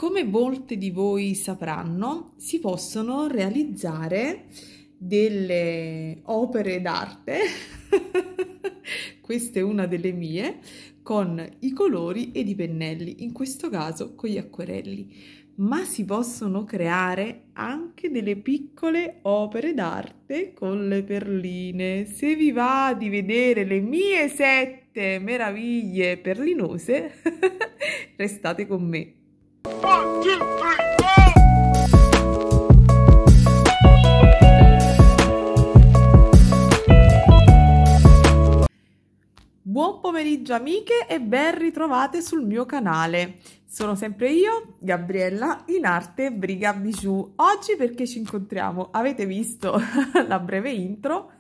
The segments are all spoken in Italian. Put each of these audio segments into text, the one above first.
Come molte di voi sapranno, si possono realizzare delle opere d'arte, questa è una delle mie, con i colori ed i pennelli, in questo caso con gli acquerelli. Ma si possono creare anche delle piccole opere d'arte con le perline. Se vi va di vedere le mie 7 meraviglie perlinose, restate con me. 1, 2, 3, go! Buon pomeriggio amiche e ben ritrovate sul mio canale. Sono sempre io, Gabriella, in arte Briga Bijou. Oggi perché ci incontriamo? Avete visto la breve intro,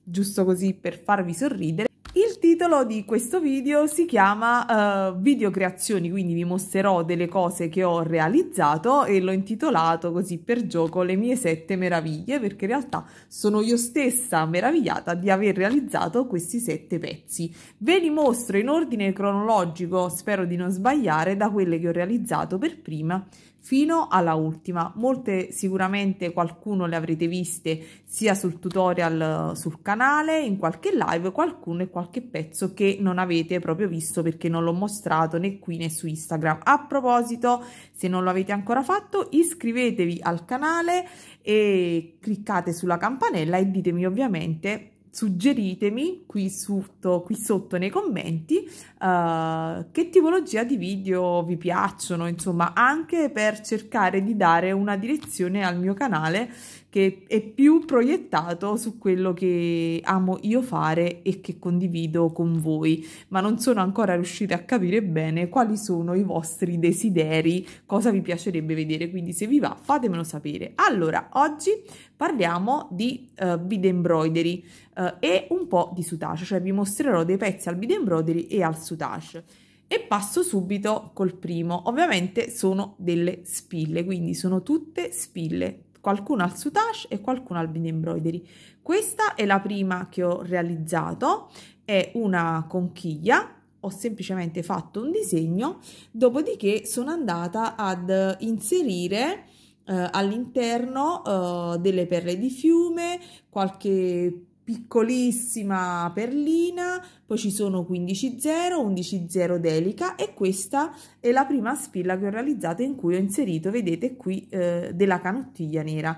giusto così per farvi sorridere. Il titolo di questo video si chiama Video creazioni, quindi vi mostrerò delle cose che ho realizzato e l'ho intitolato così per gioco le mie 7 meraviglie, perché in realtà sono io stessa meravigliata di aver realizzato questi 7 pezzi. Ve li mostro in ordine cronologico, spero di non sbagliare, da quelle che ho realizzato per prima fino alla ultima. Molte sicuramente qualcuno le avrete viste sia sul tutorial sul canale, in qualche live, qualcuno e qualche pezzo che non avete proprio visto perché non l'ho mostrato né qui né su Instagram. A proposito, se non lo avete ancora fatto, iscrivetevi al canale e cliccate sulla campanella e ditemi ovviamente, suggeritemi qui sotto nei commenti che tipologia di video vi piacciono, insomma, anche per cercare di dare una direzione al mio canale che è più proiettato su quello che amo io fare e che condivido con voi, ma non sono ancora riuscita a capire bene quali sono i vostri desideri, cosa vi piacerebbe vedere, quindi se vi va fatemelo sapere. Allora, oggi parliamo di bead embroidery e un po' di soutache, cioè vi mostrerò dei pezzi al bead embroidery e al soutache. E passo subito col primo. Ovviamente sono delle spille, quindi sono tutte spille, qualcuno al soutache e qualcuno al bead embroidery. Questa è la prima che ho realizzato, è una conchiglia. Ho semplicemente fatto un disegno, dopodiché sono andata ad inserire all'interno delle perle di fiume, qualche piccolissima perlina, poi ci sono 15-0, 11-0 delica e questa è la prima spilla che ho realizzato in cui ho inserito, vedete qui, della canottiglia nera,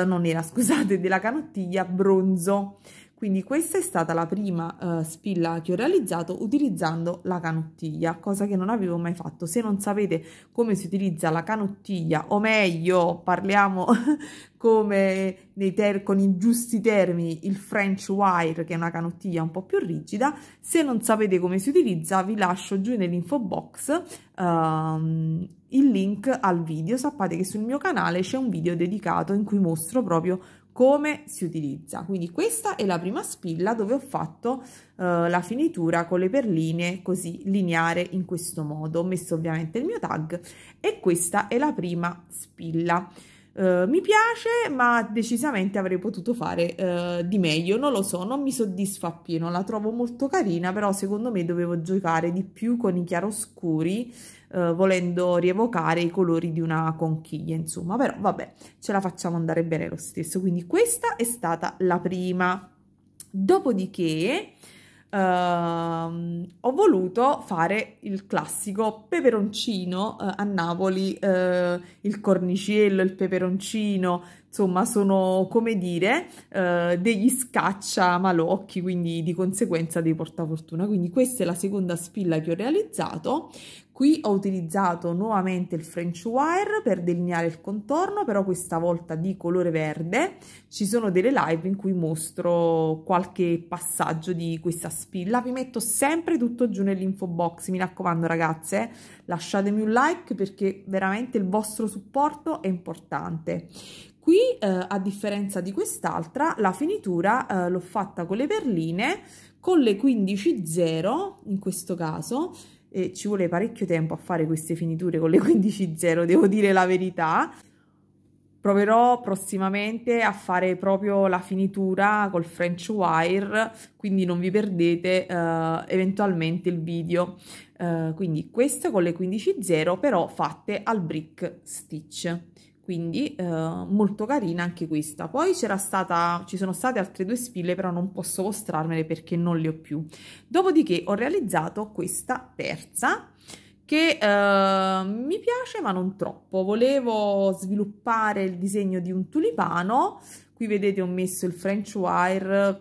non nera scusate, della canottiglia bronzo. Quindi questa è stata la prima spilla che ho realizzato utilizzando la canottiglia, cosa che non avevo mai fatto. Se non sapete come si utilizza la canottiglia, o meglio, parliamo come con i giusti termini, il French wire, che è una canottiglia un po' più rigida, se non sapete come si utilizza vi lascio giù nell'info box il link al video. Sappiate che sul mio canale c'è un video dedicato in cui mostro proprio come si utilizza. Quindi questa è la prima spilla dove ho fatto la finitura con le perline così lineare in questo modo. Ho messo ovviamente il mio tag e questa è la prima spilla. Mi piace, ma decisamente avrei potuto fare di meglio, non lo so, non mi soddisfa appieno, la trovo molto carina, però secondo me dovevo giocare di più con i chiaroscuri, volendo rievocare i colori di una conchiglia, insomma, però vabbè, ce la facciamo andare bene lo stesso. Quindi questa è stata la prima. Dopodiché ho voluto fare il classico peperoncino a Napoli, il cornicello, il peperoncino, insomma sono, come dire, degli scacciamalocchi, quindi di conseguenza dei portafortuna. Quindi questa è la seconda spilla che ho realizzato. Qui ho utilizzato nuovamente il French wire per delineare il contorno, però questa volta di colore verde. Ci sono delle live in cui mostro qualche passaggio di questa spilla. Vi metto sempre tutto giù nell'info box, mi raccomando ragazze, lasciatemi un like perché veramente il vostro supporto è importante. Qui, a differenza di quest'altra, la finitura l'ho fatta con le perline, con le 15-0 in questo caso. Ci vuole parecchio tempo a fare queste finiture con le 15-0, devo dire la verità. Proverò prossimamente a fare proprio la finitura col French wire, quindi non vi perdete eventualmente il video. quindi queste con le 15.0 però fatte al brick stitch, quindi molto carina anche questa. Poi ci sono state altre due spille, però non posso mostrarmele perché non le ho più. Dopodiché ho realizzato questa terza che mi piace ma non troppo. Volevo sviluppare il disegno di un tulipano. Qui vedete ho messo il French wire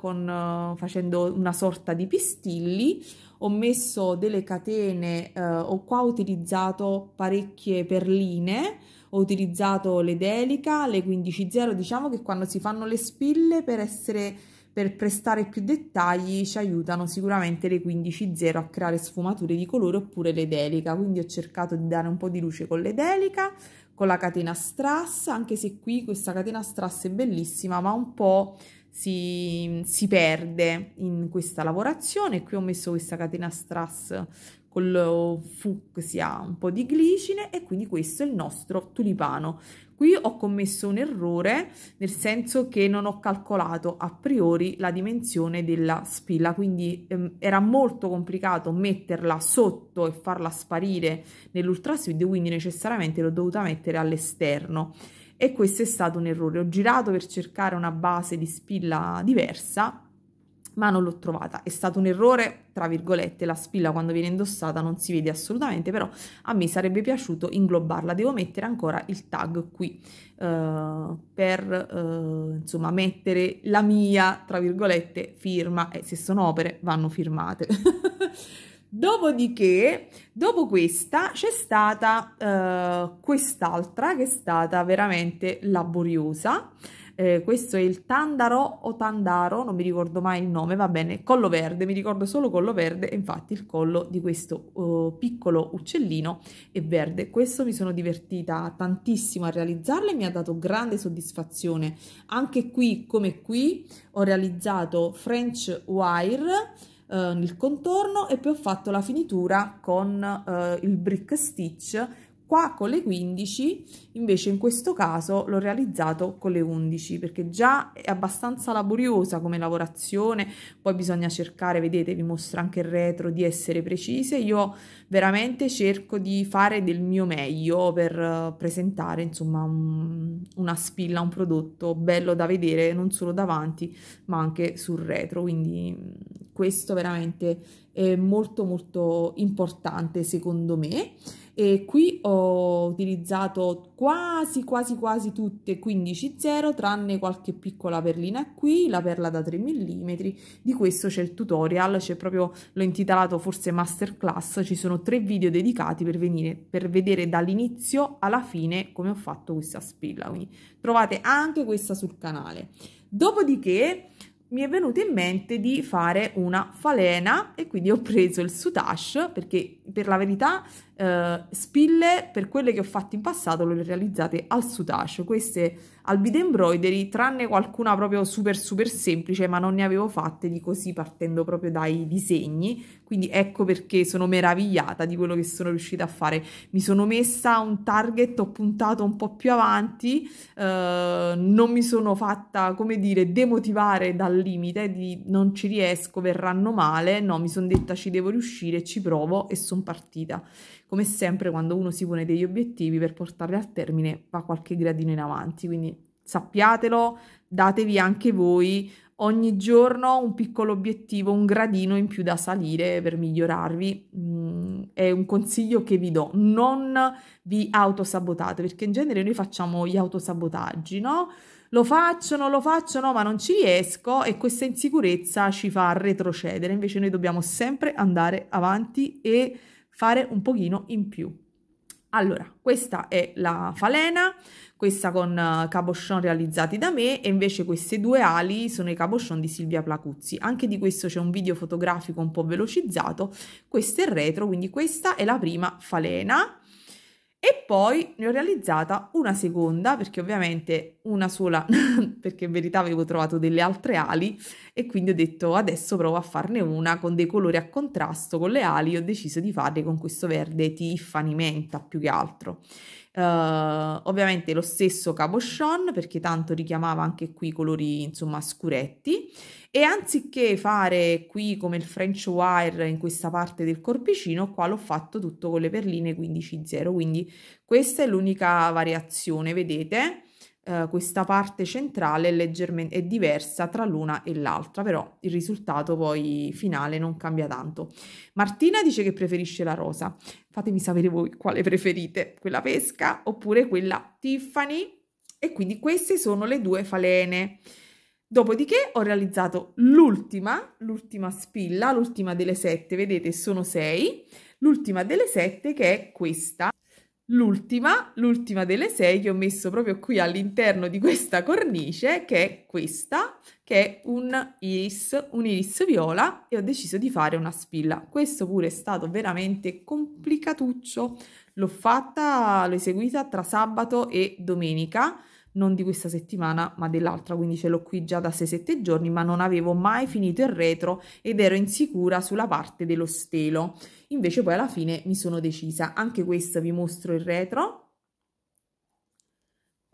facendo una sorta di pistilli. Ho messo delle catene, qua ho utilizzato parecchie perline, ho utilizzato le Delica, le 15.0, diciamo che quando si fanno le spille per prestare più dettagli ci aiutano sicuramente le 15.0 a creare sfumature di colore, oppure le Delica, quindi ho cercato di dare un po' di luce con le Delica, con la catena strass, anche se qui questa catena strass è bellissima ma un po' si perde in questa lavorazione. Qui ho messo questa catena strass col fucsia, un po' di glicine, e quindi questo è il nostro tulipano. Qui ho commesso un errore, nel senso che non ho calcolato a priori la dimensione della spilla, quindi era molto complicato metterla sotto e farla sparire nell'ultra sweet, quindi necessariamente l'ho dovuta mettere all'esterno. E questo è stato un errore. Ho girato per cercare una base di spilla diversa, ma non l'ho trovata. È stato un errore, tra virgolette, la spilla quando viene indossata non si vede assolutamente, però a me sarebbe piaciuto inglobarla. Devo mettere ancora il tag qui per insomma mettere la mia, tra virgolette, firma, e se sono opere vanno firmate. Dopodiché, dopo questa c'è stata quest'altra che è stata veramente laboriosa. Questo è il Tandaro o Tandaro, non mi ricordo mai il nome, va bene, collo verde, mi ricordo solo collo verde, e infatti il collo di questo piccolo uccellino è verde. Questo mi sono divertita tantissimo a realizzarlo e mi ha dato grande soddisfazione. Anche qui, come qui, ho realizzato French wire nel contorno e poi ho fatto la finitura con il brick stitch. Qua con le 15, invece in questo caso l'ho realizzato con le 11, perché già è abbastanza laboriosa come lavorazione, poi bisogna cercare, vedete, vi mostro anche il retro, di essere precise. Io veramente cerco di fare del mio meglio per presentare, insomma, una spilla, un prodotto bello da vedere, non solo davanti, ma anche sul retro, quindi questo veramente è molto molto importante secondo me. E qui ho utilizzato quasi tutte 15.0, tranne qualche piccola perlina qui, la perla da 3 mm. Di questo c'è il tutorial, c'è proprio, l'ho intitolato forse masterclass, ci sono 3 video dedicati per vedere dall'inizio alla fine come ho fatto questa spilla, quindi trovate anche questa sul canale. Dopodiché mi è venuto in mente di fare una falena e quindi ho preso il soutache, perché per la verità spille, per quelle che ho fatto in passato, le ho realizzate al soutache, queste al bead embroidery, tranne qualcuna proprio super semplice, ma non ne avevo fatte di così, partendo proprio dai disegni, quindi ecco perché sono meravigliata di quello che sono riuscita a fare. Mi sono messa un target, ho puntato un po' più avanti, non mi sono fatta, come dire, demotivare dal limite di non ci riesco, verranno male, no, mi sono detta ci devo riuscire, ci provo, e sono partita. Come sempre, quando uno si pone degli obiettivi, per portarli al termine va qualche gradino in avanti, quindi sappiatelo, datevi anche voi ogni giorno un piccolo obiettivo, un gradino in più da salire per migliorarvi. È un consiglio che vi do: non vi autosabotate, perché in genere noi facciamo gli autosabotaggi, no? Lo faccio, non lo faccio, no, ma non ci riesco, e questa insicurezza ci fa retrocedere. Invece noi dobbiamo sempre andare avanti e fare un pochino in più. Allora, questa è la falena, questa con cabochon realizzati da me, e invece queste due ali sono i cabochon di Silvia Placuzzi. Anche di questo c'è un video fotografico un po' velocizzato. Questo è il retro, quindi questa è la prima falena. E poi ne ho realizzata una seconda, perché ovviamente una sola, perché in verità avevo trovato delle altre ali, e quindi ho detto adesso provo a farne una con dei colori a contrasto con le ali. Ho deciso di farle con questo verde Tiffany menta più che altro. Ovviamente lo stesso cabochon, perché tanto richiamava anche qui colori insomma scuretti, e anziché fare qui come il French wire in questa parte del corpicino, qua l'ho fatto tutto con le perline 15-0, quindi questa è l'unica variazione, vedete? Questa parte centrale è leggermente è diversa tra l'una e l'altra, però il risultato poi finale non cambia tanto. Martina dice che preferisce la rosa. Fatemi sapere voi quale preferite, quella pesca oppure quella Tiffany. E quindi queste sono le due falene. Dopodiché ho realizzato l'ultima spilla, l'ultima delle 7, vedete sono 6, l'ultima delle 7 che è questa. L'ultima delle 6 che ho messo proprio qui all'interno di questa cornice, che è questa, che è un iris viola, e ho deciso di fare una spilla. Questo pure è stato veramente complicatuccio. L'ho eseguita tra sabato e domenica, non di questa settimana, ma dell'altra, quindi ce l'ho qui già da 6-7 giorni, ma non avevo mai finito il retro ed ero insicura sulla parte dello stelo. Invece poi alla fine mi sono decisa. Anche questo vi mostro il retro.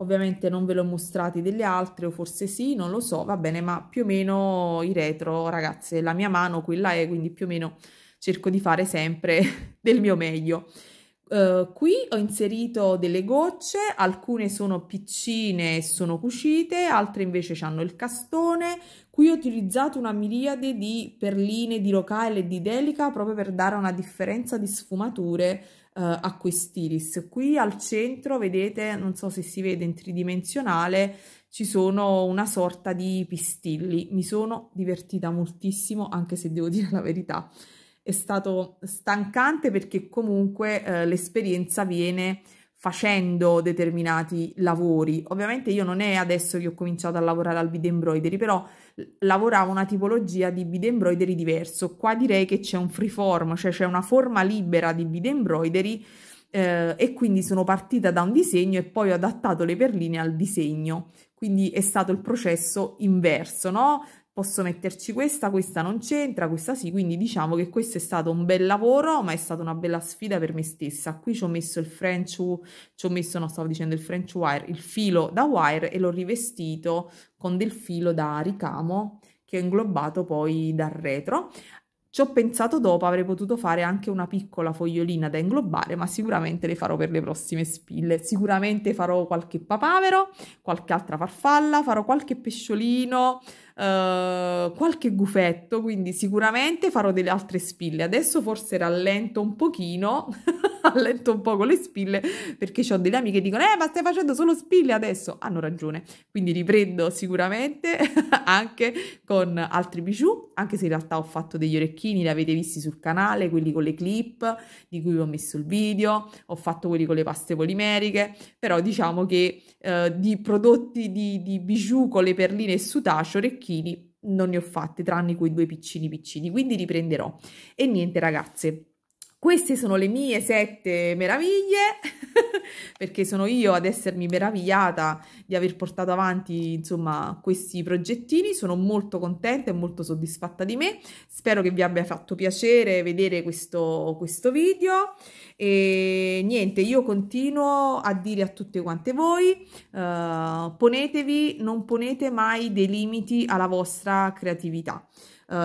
Ovviamente non ve l'ho mostrati delle altre, o forse sì, non lo so, va bene, ma più o meno i retro, ragazze, la mia mano quella è, quindi più o meno cerco di fare sempre del mio meglio. Qui ho inserito delle gocce, alcune sono piccine e sono cucite, altre invece hanno il castone. Qui ho utilizzato una miriade di perline di Rocaille e di Delica proprio per dare una differenza di sfumature a quest'iris. Qui al centro, vedete, non so se si vede in tridimensionale, ci sono una sorta di pistilli. Mi sono divertita moltissimo, anche se devo dire la verità. È stato stancante perché comunque l'esperienza viene facendo determinati lavori. Ovviamente io non è adesso che ho cominciato a lavorare al bead embroidery, però lavoravo una tipologia di bead embroidery diverso. Qua direi che c'è un freeform, cioè c'è una forma libera di bead embroidery e quindi sono partita da un disegno e poi ho adattato le perline al disegno. Quindi è stato il processo inverso, no? Posso metterci questa non c'entra, questa sì, quindi diciamo che questo è stato un bel lavoro, ma è stata una bella sfida per me stessa. Qui ci ho messo il no, stavo dicendo il French wire, il filo da wire, e l'ho rivestito con del filo da ricamo che ho inglobato poi dal retro. Ci ho pensato dopo, avrei potuto fare anche una piccola fogliolina da inglobare, ma sicuramente le farò per le prossime spille. Sicuramente farò qualche papavero, qualche altra farfalla, farò qualche pesciolino, qualche gufetto, quindi sicuramente farò delle altre spille. Adesso forse rallento un pochino, rallento un po' con le spille, perché ho delle amiche che dicono ma stai facendo solo spille adesso? Hanno ragione, quindi riprendo sicuramente anche con altri bijou, anche se in realtà ho fatto degli orecchini, li avete visti sul canale, quelli con le clip di cui ho messo il video, ho fatto quelli con le paste polimeriche, però diciamo che di prodotti di bijou con le perline e sutace, orecchini, non ne ho fatte, tranne quei due piccini, quindi riprenderò. E niente ragazze, queste sono le mie 7 meraviglie, perché sono io ad essermi meravigliata di aver portato avanti, insomma, questi progettini. Sono molto contenta e molto soddisfatta di me. Spero che vi abbia fatto piacere vedere questo video. E niente, io continuo a dire a tutte quante voi, non ponete mai dei limiti alla vostra creatività.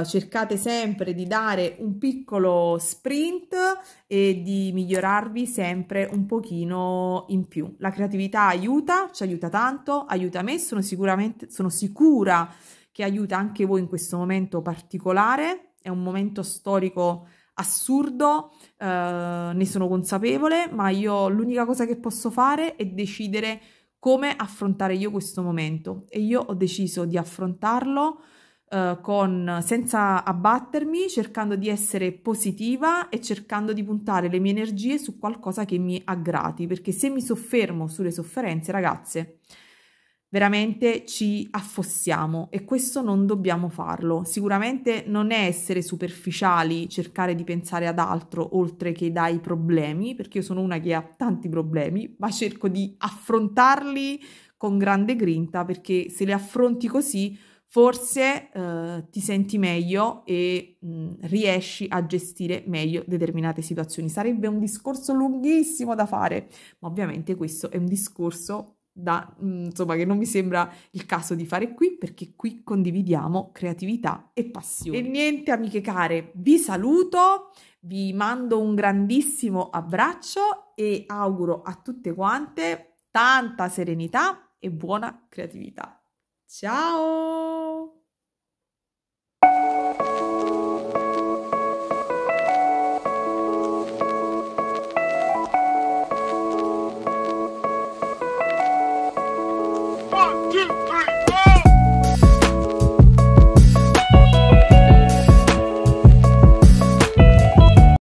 Cercate sempre di dare un piccolo sprint e di migliorarvi sempre un pochino in più. La creatività aiuta, ci aiuta tanto, aiuta me, sono sicura che aiuta anche voi in questo momento particolare. È un momento storico assurdo, ne sono consapevole, ma io l'unica cosa che posso fare è decidere come affrontare io questo momento, e io ho deciso di affrontarlo senza abbattermi, cercando di essere positiva e cercando di puntare le mie energie su qualcosa che mi aggrati, perché se mi soffermo sulle sofferenze, ragazze, veramente ci affossiamo, e questo non dobbiamo farlo. Sicuramente non è essere superficiali cercare di pensare ad altro oltre che dai problemi, perché io sono una che ha tanti problemi, ma cerco di affrontarli con grande grinta, perché se li affronti così forse ti senti meglio e riesci a gestire meglio determinate situazioni. Sarebbe un discorso lunghissimo da fare, ma ovviamente questo è un discorso insomma, che non mi sembra il caso di fare qui, perché qui condividiamo creatività e passione. E niente, amiche care, vi saluto, vi mando un grandissimo abbraccio e auguro a tutte quante tanta serenità e buona creatività. Ciao!